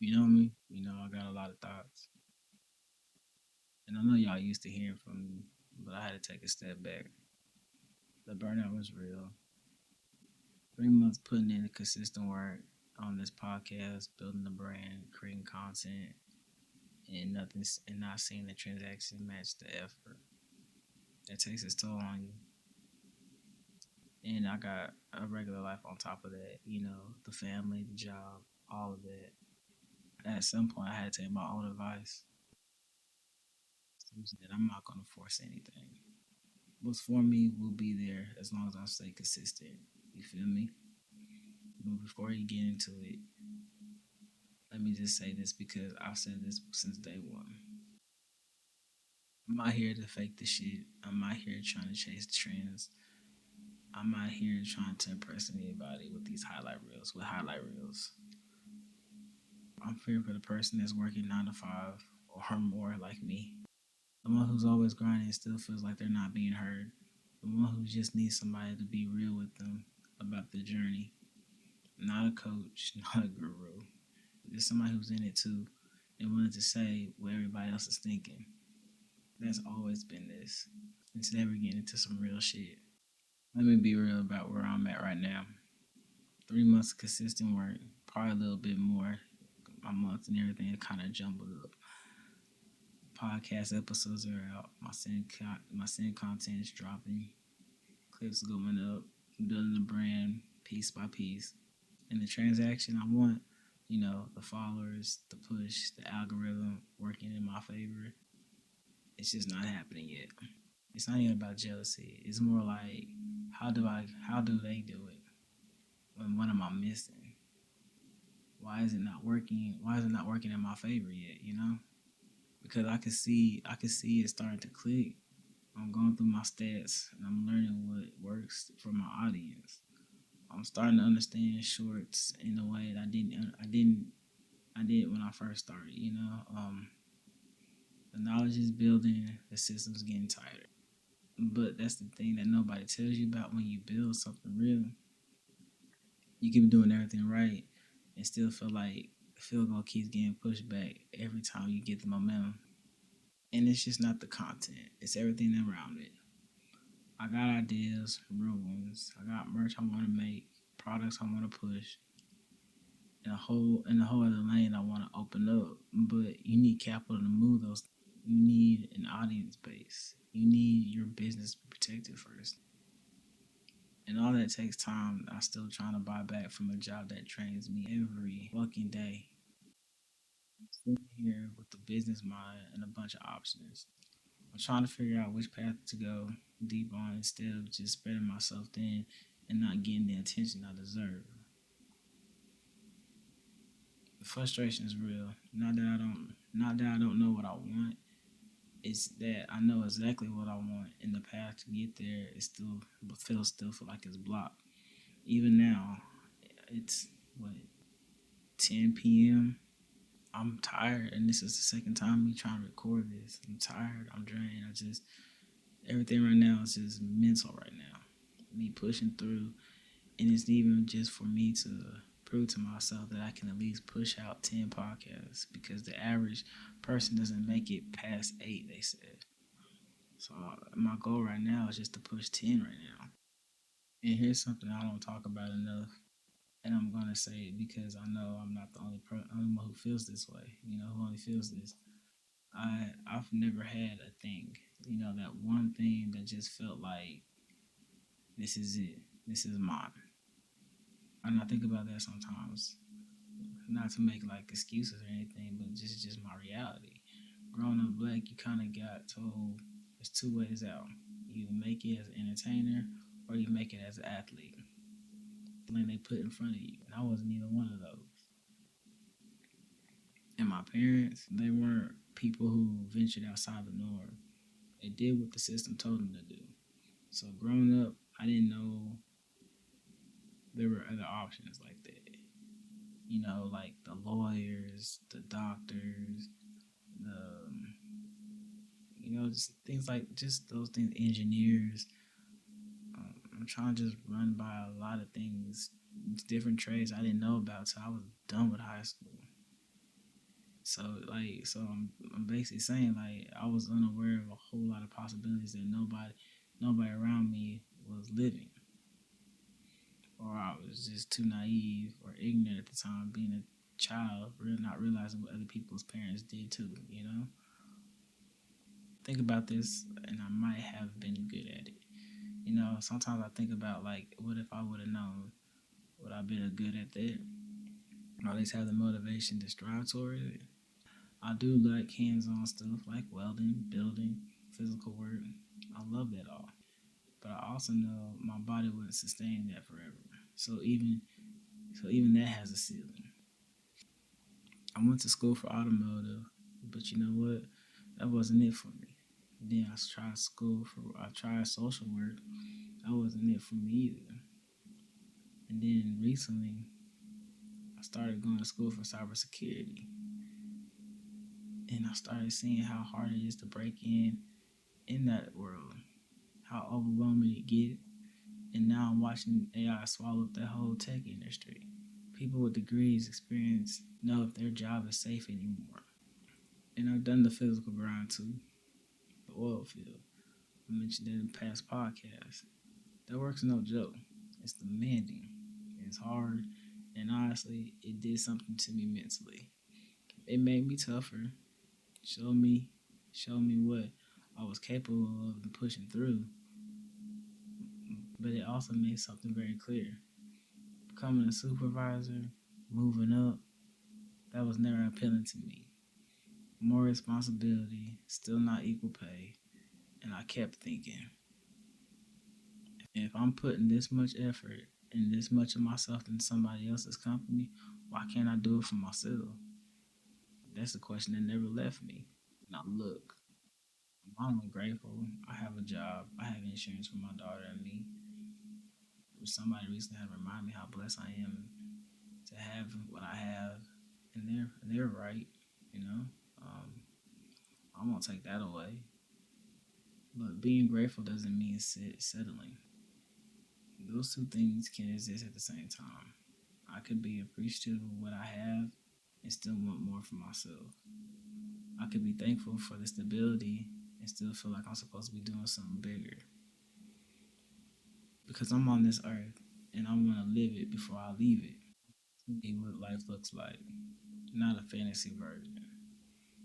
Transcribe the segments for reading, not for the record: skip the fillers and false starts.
You know me? You know, I got a lot of thoughts. And I know y'all used to hearing from me, but I had to take a step back. The burnout was real. 3 months putting in the consistent work on this podcast, building the brand, creating content, and not seeing the transaction match the effort. That takes its toll on you. And I got a regular life on top of that, the family, the job, all of that. And at some point, I had to take my own advice. That I'm not going to force anything. What's for me will be there as long as I stay consistent. You feel me? But before you get into it, let me just say this because I've said this since day one. I'm not here to fake the shit. I'm not here trying to chase trends. I'm not here trying to impress anybody with these highlight reels. I'm here for the person that's working 9 to 5 or more like me. The one who's always grinding and still feels like they're not being heard. The one who just needs somebody to be real with them about the journey. Not a coach, not a guru. Just somebody who's in it too and willing to say what everybody else is thinking. That's always been this. It's never getting into some real shit. Let me be real about where I'm at right now. 3 months of consistent work, probably a little bit more. My months and everything kind of jumbled up. Podcast episodes are out. My send content is dropping. Clips going up. Building the brand piece by piece. And the transaction I want, the followers, the push, the algorithm working in my favor. It's just not happening yet. It's not even about jealousy. It's more like how do they do it? And what am I missing? Why is it not working? Why is it not working in my favor yet? Because I can see it starting to click. I'm going through my stats and I'm learning what works for my audience. I'm starting to understand shorts in a way that I did when I first started. The knowledge is building, the system's getting tighter. But that's the thing that nobody tells you about when you build something real. You keep doing everything right and still feel like the field goal keeps getting pushed back every time you get the momentum. And it's just not the content, it's everything around it. I got ideas, real ones. I got merch I want to make, products I want to push, and a whole other lane I want to open up. But you need capital to move those. You need an audience base. You need your business protected first. And all that takes time. I'm still trying to buy back from a job that trains me every fucking day. I'm sitting here with the business mind and a bunch of options. I'm trying to figure out which path to go deep on instead of just spreading myself thin and not getting the attention I deserve. The frustration is real. Not that I don't know what I want. It's that I know exactly what I want, and the path to get there is still feel like it's blocked. Even now, it's what 10 p.m. I'm tired, and this is the second time me trying to record this. I'm tired. I'm drained. I just everything right now is just mental right now. Me pushing through, and it's even just for me to prove to myself that I can at least push out 10 podcasts because the average person doesn't make it past 8. They said. So my goal right now is just to push 10 right now. And here's something I don't talk about enough, and I'm gonna say it because I know I'm not the only one who feels this way. Who only feels this. I've never had a thing. That one thing that just felt like this is it. This is mine. And I think about that sometimes. Not to make like excuses or anything, but just my reality. Growing up black, you kind of got told there's two ways out. You either make it as an entertainer or you make it as an athlete. The lane they put in front of you. And I wasn't either one of those. And my parents, they weren't people who ventured outside the norm. They did what the system told them to do. So growing up, I didn't know there were other options like that. Like the lawyers, the doctors, the just things like just those things, engineers. I'm trying to just run by a lot of things, different trades I didn't know about till I was done with high school. So I'm basically saying like I was unaware of a whole lot of possibilities that nobody around me was living, or I was just too naive or ignorant at the time, being a child, really not realizing what other people's parents did too. Think about this, and I might have been good at it. Sometimes I think about like, what if I would have known? Would I been good at that? Or at least have the motivation to strive toward it? I do like hands-on stuff like welding, building, physical work. I love that all. But I also know my body wouldn't sustain that forever. So even that has a ceiling. I went to school for automotive, but you know what? That wasn't it for me. Then I tried social work. That wasn't it for me either. And then recently I started going to school for cybersecurity. And I started seeing how hard it is to break in that world, how overwhelming it gets. And now I'm watching AI swallow up the whole tech industry. People with degrees experience know if their job is safe anymore. And I've done the physical grind too, the oil field. I mentioned it in past podcasts. That work's no joke. It's demanding. It's hard. And honestly, it did something to me mentally. It made me tougher. Showed me showed me what I was capable of and pushing through. But it also made something very clear. Becoming a supervisor, moving up, that was never appealing to me. More responsibility, still not equal pay. And I kept thinking, if I'm putting this much effort and this much of myself in somebody else's company, why can't I do it for myself? That's a question that never left me. Now look, I'm grateful. I have a job. I have insurance for my daughter and me. Which somebody recently had reminded me how blessed I am to have what I have, and they're right. You know, um, I won't take that away. But being grateful doesn't mean settling. Those two things can exist at the same time. I could be appreciative of what I have and still want more for myself. I could be thankful for the stability and still feel like I'm supposed to be doing something bigger because I'm on this earth and I want to live it before I leave it. See what life looks like, not a fantasy version.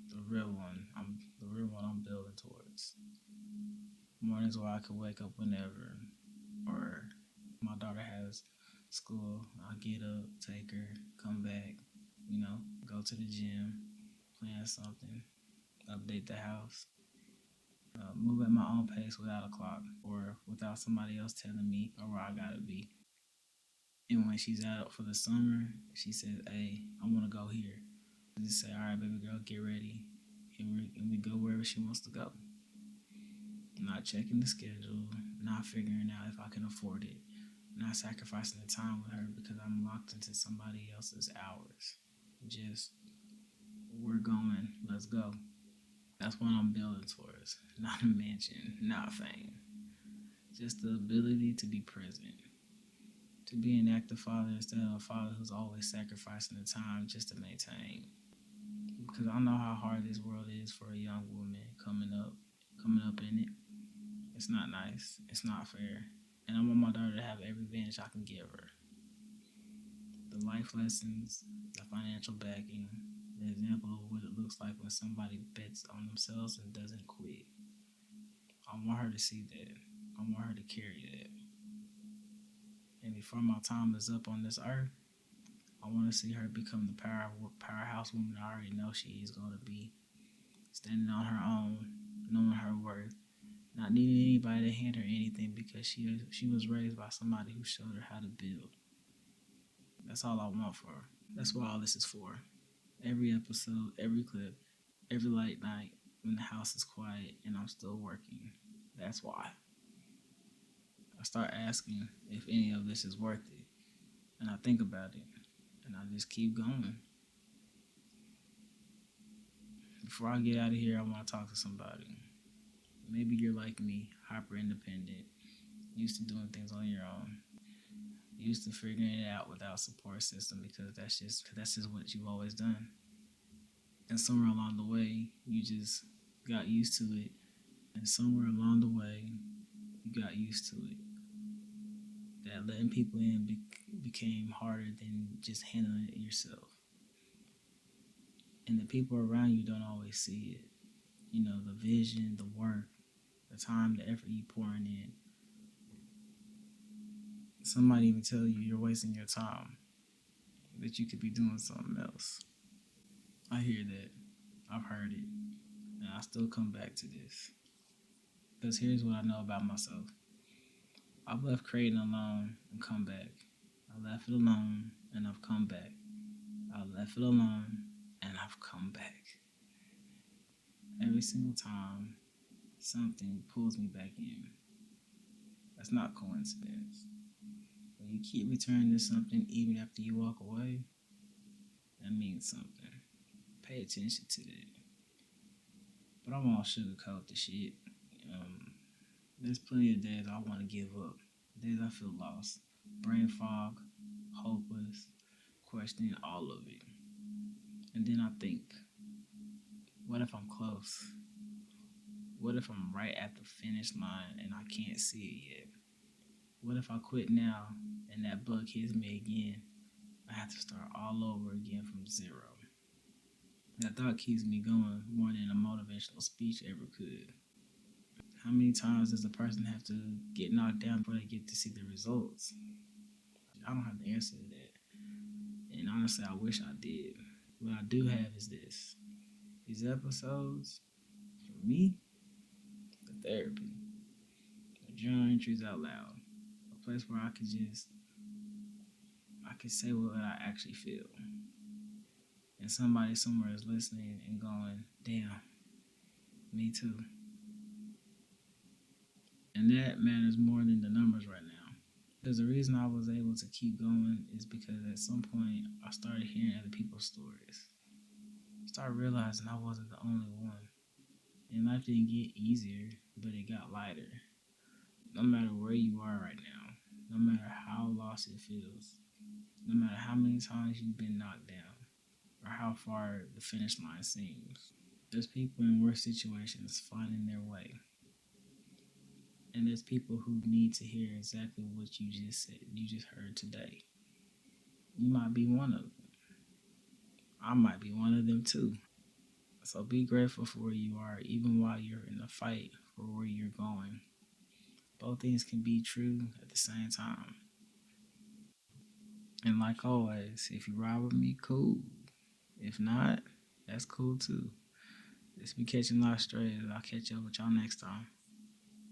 The real one. I'm building towards. Mornings where I could wake up whenever, or my daughter has school. I'll get up, take her, come back, go to the gym, plan something, update the house, move at my own pace without a clock or without somebody else telling me or where I gotta be. And when she's out for the summer, she says, "Hey, I want to go here." I just say, "All right, baby girl, get ready," and we go wherever she wants to go. Not checking the schedule, not figuring out if I can afford it, not sacrificing the time with her because I'm locked into somebody else's hours. Just, we're going, let's go. That's what I'm building towards. Not a mansion, not fame. Just the ability to be present. To be an active father instead of a father who's always sacrificing the time just to maintain. Because I know how hard this world is for a young woman coming up in it. It's not nice. It's not fair. And I want my daughter to have every advantage I can give her. The life lessons, the financial backing, the example of what it looks like when somebody bets on themselves and doesn't quit. I want her to see that. I want her to carry that. And before my time is up on this earth, I want to see her become the powerhouse woman I already know she is going to be. Standing on her own, knowing her worth, not needing anybody to hand her anything because she was raised by somebody who showed her how to build. That's all I want for her. That's what all this is for. Every episode, every clip, every late night when the house is quiet and I'm still working. That's why. I start asking if any of this is worth it. And I think about it. And I just keep going. Before I get out of here, I want to talk to somebody. Maybe you're like me, hyper independent, used to doing things on your own, used to figuring it out without support system because that's just what you've always done. And somewhere along the way, you just got used to it. And somewhere along the way, you got used to it. That letting people in became harder than just handling it yourself. And the people around you don't always see it. You know, the vision, the work, the time, the effort you pouring in. Some might even tell you you're wasting your time, that you could be doing something else. I hear that. I've heard it. And I still come back to this. Because here's what I know about myself. I've left creating alone and come back. I left it alone and I've come back. I left it alone and I've come back. Every single time, something pulls me back in. That's not coincidence. When you keep returning to something even after you walk away, that means something. Pay attention to that. But I won't sugarcoat the shit. Um, there's plenty of days I want to give up. Days I feel lost. Brain fog, hopeless, questioning all of it. And then I think, what if I'm close? What if I'm right at the finish line and I can't see it yet? What if I quit now and that bug hits me again? I have to start all over again from zero. That thought keeps me going more than a motivational speech ever could. How many times does a person have to get knocked down before they get to see the results? I don't have the answer to that. And honestly, I wish I did. What I do have is this. These episodes, for me, the therapy. The journal entries out loud. A place where I can say what I actually feel. And somebody somewhere is listening and going, damn, me too. And that matters more than the numbers right now. Because the reason I was able to keep going is because at some point I started hearing other people's stories. I started realizing I wasn't the only one. And life didn't get easier, but it got lighter. No matter where you are right now, no matter how lost it feels, no matter how many times you've been knocked down, or how far the finish line seems, there's people in worse situations finding their way. And there's people who need to hear exactly what you just said, you just heard today. You might be one of them. I might be one of them too. So be grateful for where you are, even while you're in the fight for where you're going. Both things can be true at the same time. And like always, if you ride with me, cool. If not, that's cool too. Let's be catching lost strays. I'll catch up with y'all next time.